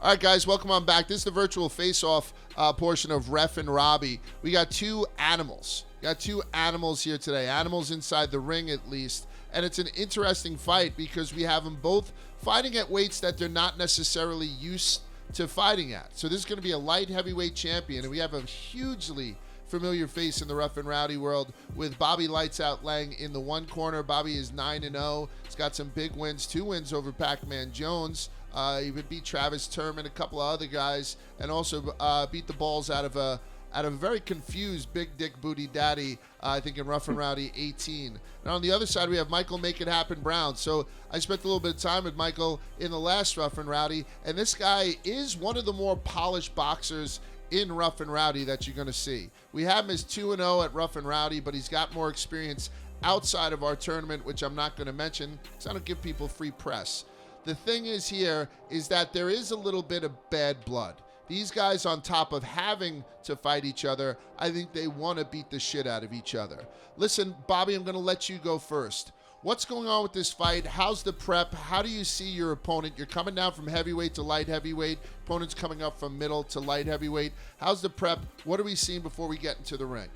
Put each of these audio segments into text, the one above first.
All right, guys, welcome on back. This is the virtual face-off portion of Rough N Rowdy. We got two animals. Here today. Animals inside the ring, at least. And it's an interesting fight because we have them both fighting at weights that they're not necessarily used to fighting at. So this is going to be a light heavyweight champion, and we have a hugely familiar face in the Rough N Rowdy world with Bobby Lights Out Laing in the one corner. Bobby is 9-0. He's got some big wins, 2 wins over Pac-Man Jones. He would beat Travis Turman, a couple of other guys, and also beat the balls out of a very confused Big Dick Booty Daddy, I think in Rough N Rowdy 18. Now on the other side, we have Michael Make It Happen Brown. So I spent a little bit of time with Michael in the last Rough N Rowdy, and this guy is one of the more polished boxers in Rough N Rowdy that you're going to see. We have him as 2-0 at Rough N Rowdy, but he's got more experience outside of our tournament, which I'm not going to mention because I don't give people free press. The thing is here is that there is a little bit of bad blood. These guys, on top of having to fight each other, I think they want to beat the shit out of each other. Listen, Bobby, I'm going to let you go first. What's going on with this fight? How's the prep? How do you see your opponent? You're coming down from heavyweight to light heavyweight. Opponent's coming up from middle to light heavyweight. How's the prep? What are we seeing before we get into the ring?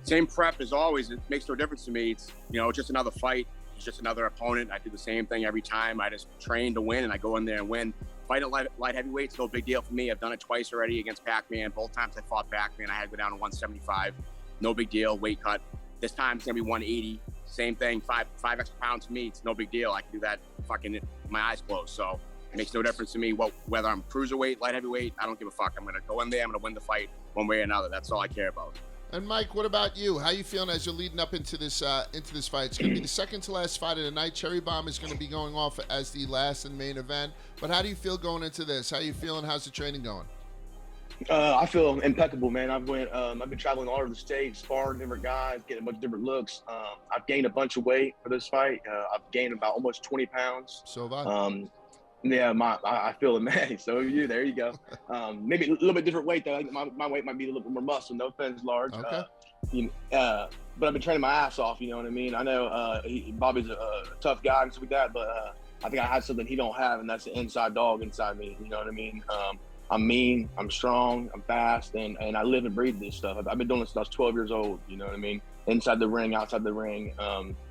Same prep as always. It makes no difference to me. It's, just another fight. It's just another opponent. I do the same thing every time. I just train to win, and I go in there and win. Fight at light heavyweight, it's no big deal for me. I've done it twice already against Pac-Man. Both times I fought Pac-Man, I had to go down to 175. No big deal, weight cut. This time it's going to be 180. Same thing, five extra pounds for me. It's no big deal. I can do that fucking with my eyes closed. So it makes no difference to me whether I'm cruiserweight, light heavyweight. I don't give a fuck. I'm going to go in there. I'm going to win the fight one way or another. That's all I care about. And Mike, what about you? How you feeling as you're leading up into this fight? It's going to be the second to last fight of the night. Cherry Bomb is going to be going off as the last and main event. But how do you feel going into this? How you feeling? How's the training going? I feel impeccable, man. I've been traveling all over the state, sparring different guys, getting a bunch of different looks. I've gained a bunch of weight for this fight. I've gained about almost 20 pounds. So have I. Yeah, I feel it, man. So you, there you go. Maybe a little bit different weight though. I think my weight might be a little bit more muscle. No offense, large. Okay. But I've been training my ass off. You know what I mean? I know Bobby's a tough guy and stuff like that, but I think I have something he don't have, and that's the inside dog inside me. You know what I mean? I'm mean, I'm strong, I'm fast, and I live and breathe this stuff. I've been doing this since I was 12 years old. You know what I mean? Inside the ring, outside the ring,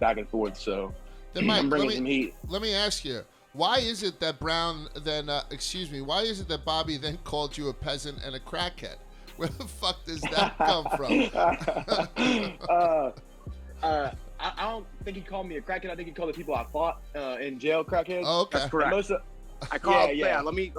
back and forth. So then, Mike, I'm bringing some heat. Let me ask you. Why is it that why is it that Bobby then called you a peasant and a crackhead? Where the fuck does that come from? I don't think he called me a crackhead. I think he called the people I fought in jail crackheads. Oh, okay. That's correct. I called, let me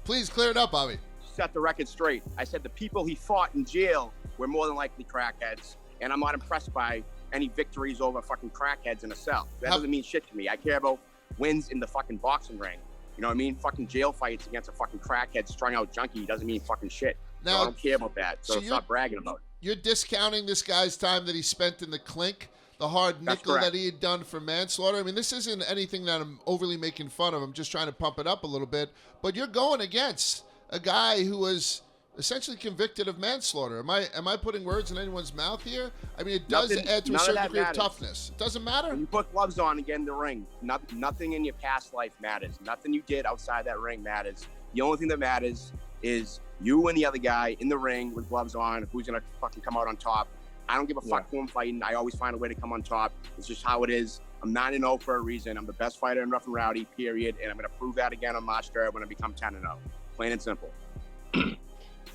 please clear it up, Bobby. Set the record straight. I said the people he fought in jail were more than likely crackheads, and I'm not impressed by any victories over fucking crackheads in a cell. That doesn't mean shit to me. I care about wins in the fucking boxing ring. You know what I mean? Fucking jail fights against a fucking crackhead strung out junkie doesn't mean fucking shit. Now, so I don't care about that. So stop bragging about it. You're discounting this guy's time that he spent in the clink, the hard nickel that he had done for manslaughter. I mean, this isn't anything that I'm overly making fun of. I'm just trying to pump it up a little bit. But you're going against a guy who was essentially convicted of manslaughter. Am I putting words in anyone's mouth here? I mean, it does add to a certain degree of toughness. It doesn't matter. When you put gloves on and get in the ring, nothing in your past life matters. Nothing you did outside that ring matters. The only thing that matters is you and the other guy in the ring with gloves on, who's going to fucking come out on top. I don't give a fuck who I'm fighting. I always find a way to come on top. It's just how it is. I'm 9-0 for a reason. I'm the best fighter in Rough N Rowdy, period. And I'm going to prove that again on March 3rd when I become 10-0. Plain and simple.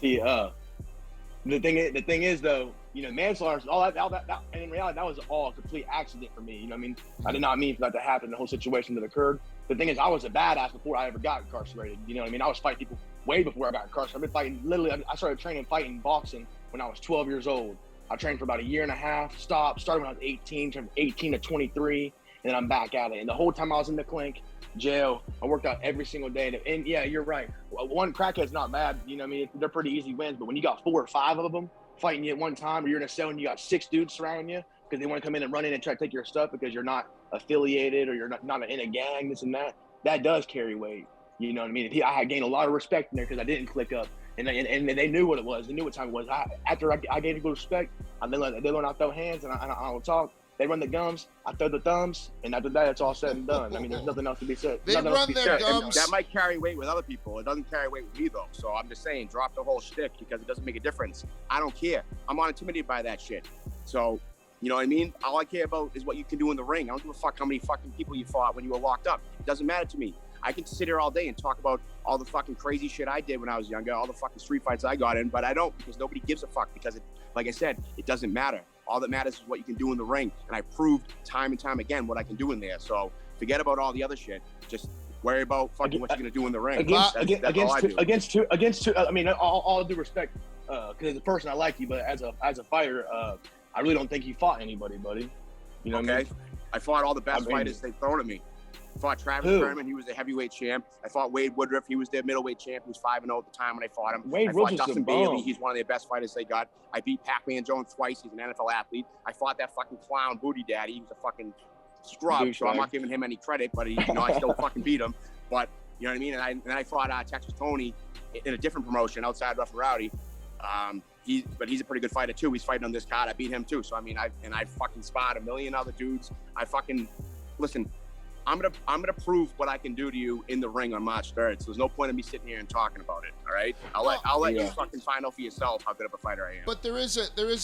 See, the thing is though, manslaughter, all that, and in reality, that was all a complete accident for me. You know what I mean? I did not mean for that to happen, the whole situation that occurred. The thing is, I was a badass before I ever got incarcerated. You know what I mean? I was fighting people way before I got incarcerated. I've been fighting, literally, I started training fighting boxing when I was 12 years old. I trained for about a year and a half, started when I was 18, from 18 to 23, and then I'm back at it. And the whole time I was in the clink, jail, I worked out every single day. And yeah, you're right. One crackhead's not bad. You know what I mean? They're pretty easy wins. But when you got 4 or 5 of them fighting you at one time, or you're in a cell and you got 6 dudes surrounding you because they want to come in and run in and try to take your stuff because you're not affiliated or you're not in a gang, this and that, that does carry weight. You know what I mean? I had gained a lot of respect in there because I didn't click up. And they knew what it was. They knew what time it was. After I gave people respect, they learned how to throw hands, and I will talk. They run the gums, I throw the thumbs, and after that, it's all said and done. I mean, there's nothing else to be said. They run their gums. That might carry weight with other people. It doesn't carry weight with me, though. So I'm just saying, drop the whole shtick because it doesn't make a difference. I don't care. I'm not intimidated by that shit. So, you know what I mean? All I care about is what you can do in the ring. I don't give a fuck how many fucking people you fought when you were locked up. It doesn't matter to me. I can sit here all day and talk about all the fucking crazy shit I did when I was younger, all the fucking street fights I got in, but I don't because nobody gives a fuck because, like I said, it doesn't matter. All that matters is what you can do in the ring, and I proved time and time again what I can do in there. So forget about all the other shit. Just worry about fucking what you're gonna do in the ring. Against two. I mean, all due respect, because as a person I like you, but as a fighter, I really don't think you fought anybody, buddy. You know what I mean? I fought all the best fighters they've thrown at me. I fought Travis Berman, he was the heavyweight champ. I fought Wade Woodruff, he was their middleweight champ. He was 5-0 at the time when I fought him. I fought Dustin Bailey, he's one of their best fighters they got. I beat Pac-Man Jones twice, he's an NFL athlete. I fought that fucking clown Booty Daddy, he was a fucking scrub, so I'm not giving him any credit, but I still fucking beat him. But, you know what I mean? And I fought Texas Tony in a different promotion outside Rough N Rowdy. But he's a pretty good fighter too. He's fighting on this card. I beat him too. So I mean, I fucking spot a million other dudes. Listen. I'm gonna prove what I can do to you in the ring on March 3rd. So there's no point in me sitting here and talking about it. All right, I'll let you fucking find out for yourself how good of a fighter I am. But there is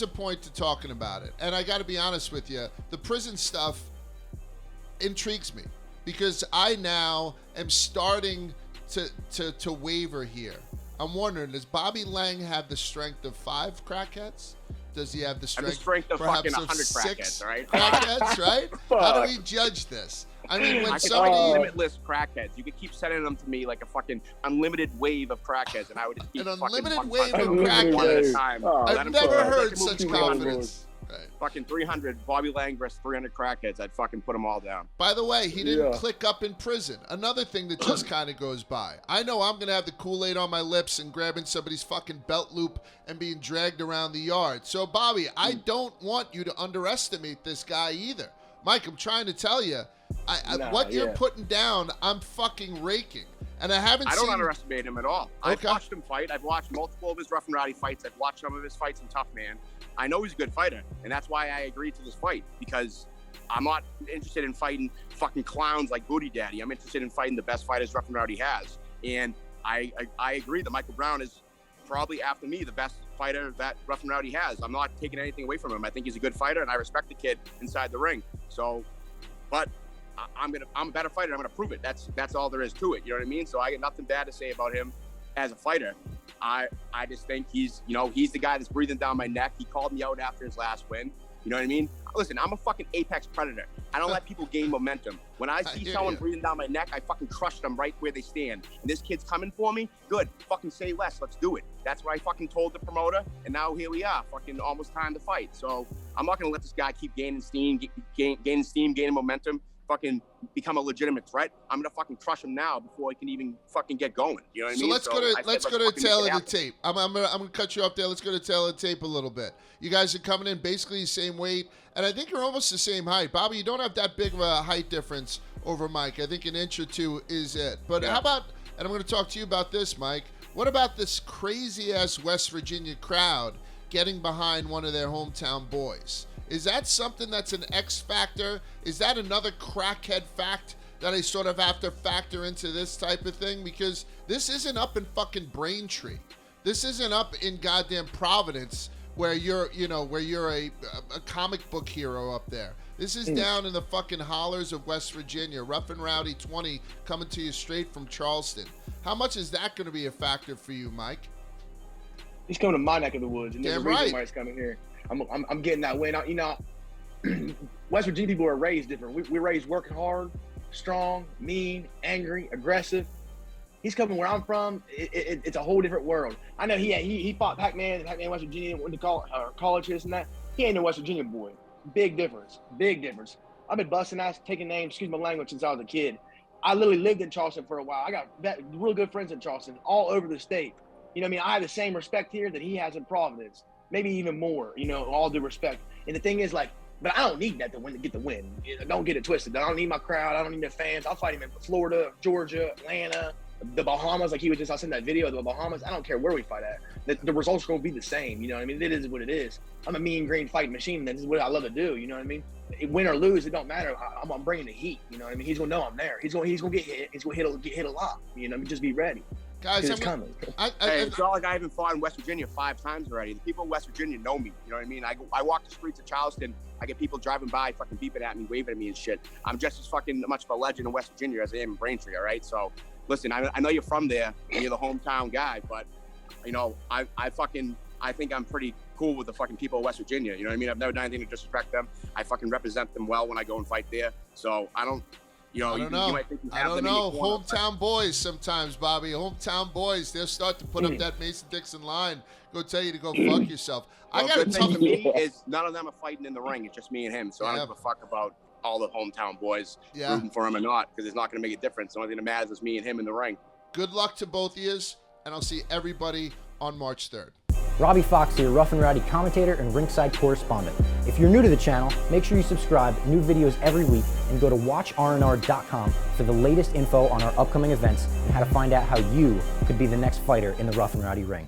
a point to talking about it, and I got to be honest with you. The prison stuff intrigues me because I now am starting to waver here. I'm wondering, does Bobby Laing have the strength of 5 crackheads? Does he have the strength of perhaps fucking 100 of 6 crackheads, right? Crackheads, right? How do we judge this? I mean, when somebody limitless crackheads, you could keep sending them to me like a fucking unlimited wave of crackheads, and I would just keep an fucking unlimited wave of one at a crackheads. time. I've never heard such confidence. Right. Fucking 300 Bobby Laing versus 300 crackheads. I'd fucking put them all down. By the way, he didn't click up in prison. Another thing that just kind of goes by. I know I'm going to have the Kool-Aid on my lips and grabbing somebody's fucking belt loop and being dragged around the yard. So, Bobby, I don't want you to underestimate this guy either. Mike, I'm trying to tell you, what you're putting down, I'm fucking raking. And I don't underestimate him at all. Okay. I've watched him fight. I've watched multiple of his Rough N Rowdy fights. I've watched some of his fights in Tough Man. I know he's a good fighter, and that's why I agreed to this fight, because I'm not interested in fighting fucking clowns like Booty Daddy. I'm interested in fighting the best fighters Rough N Rowdy has. And I agree that Michael Brown is probably, after me, the best fighter that Rough N Rowdy has. I'm not taking anything away from him. I think he's a good fighter, and I respect the kid inside the ring. So, but I'm a better fighter. I'm gonna prove it. That's all there is to it. You know what I mean? So I got nothing bad to say about him as a fighter. I just think he's the guy that's breathing down my neck. He called me out after his last win. You know what I mean? Listen, I'm a fucking apex predator. I don't let people gain momentum. When I see someone breathing down my neck, I fucking crush them right where they stand. And this kid's coming for me? Good. Fucking say less. Let's do it. That's what I fucking told the promoter. And now here we are. Fucking almost time to fight. So I'm not going to let this guy keep gaining steam, gaining momentum, fucking become a legitimate threat. I'm gonna fucking crush him now before he can even fucking get going. You know what I mean? Let's go to the tail of the tape. I'm gonna cut you off there. Let's go to the tail of the tape a little bit. You guys are coming in basically the same weight, and I think you're almost the same height. Bobby, you don't have that big of a height difference over Mike. I think an inch or two is it. But how about, and I'm gonna talk to you about this, Mike. What about this crazy ass West Virginia crowd getting behind one of their hometown boys? Is that something that's an X factor? Is that another crackhead fact that I sort of have to factor into this type of thing? Because this isn't up in fucking Braintree. This isn't up in goddamn Providence where you're a comic book hero up there. This is down in the fucking hollers of West Virginia. Rough N Rowdy 20 coming to you straight from Charleston. How much is that going to be a factor for you, Mike? He's coming to my neck of the woods, and there's a reason why he's coming here. I'm getting that win. You know, West Virginia people are raised different. We're raised working hard, strong, mean, angry, aggressive. He's coming where I'm from. It's a whole different world. I know he fought Pac-Man in West Virginia, went to college, this and that. He ain't no West Virginia boy. Big difference. Big difference. I've been busting ass, taking names, excuse my language, since I was a kid. I literally lived in Charleston for a while. I got real good friends in Charleston, all over the state. You know what I mean? I have the same respect here that he has in Providence. Maybe even more, you know, all due respect. And the thing is, like, but I don't need that to get the win. Don't get it twisted. I don't need my crowd. I don't need the fans. I'll fight him in Florida, Georgia, Atlanta, The Bahamas, like he was just, I sent that video of the Bahamas. I don't care where we fight at. The results are going to be the same. You know what I mean? It is what it is. I'm a mean green fight machine. This is what I love to do. You know what I mean? Win or lose, it don't matter. I'm bringing the heat. You know what I mean? He's going to know I'm there. He's going to get hit. He's going to get hit a lot. You know what I mean? Just be ready. Guys, It's coming. Hey, it's not like I haven't fought in West Virginia 5 times already. The people in West Virginia know me. You know what I mean? I walk the streets of Charleston. I get people driving by, fucking beeping at me, waving at me and shit. I'm just as fucking much of a legend in West Virginia as I am in Braintree, all right? So, listen, I know you're from there and you're the hometown guy, but, you know, I think I'm pretty cool with the fucking people of West Virginia. You know what I mean? I've never done anything to disrespect them. I fucking represent them well when I go and fight there. So, I don't know. You might think you have them in your corner, Hometown boys sometimes, Bobby. Hometown boys, they'll start to put up that Mason-Dixon line. Go tell you to go fuck yourself. Well, I got a good tough thing to me is none of them are fighting in the ring. It's just me and him. So I don't give a fuck about all the hometown boys rooting for him or not, because it's not going to make a difference. The only thing that matters is me and him in the ring. Good luck to both of you, and I'll see everybody on March 3rd. Robbie Fox here, Rough N Rowdy commentator and ringside correspondent. If you're new to the channel, make sure you subscribe, new videos every week, and go to watchrnr.com for the latest info on our upcoming events and how to find out how you could be the next fighter in the Rough N Rowdy ring.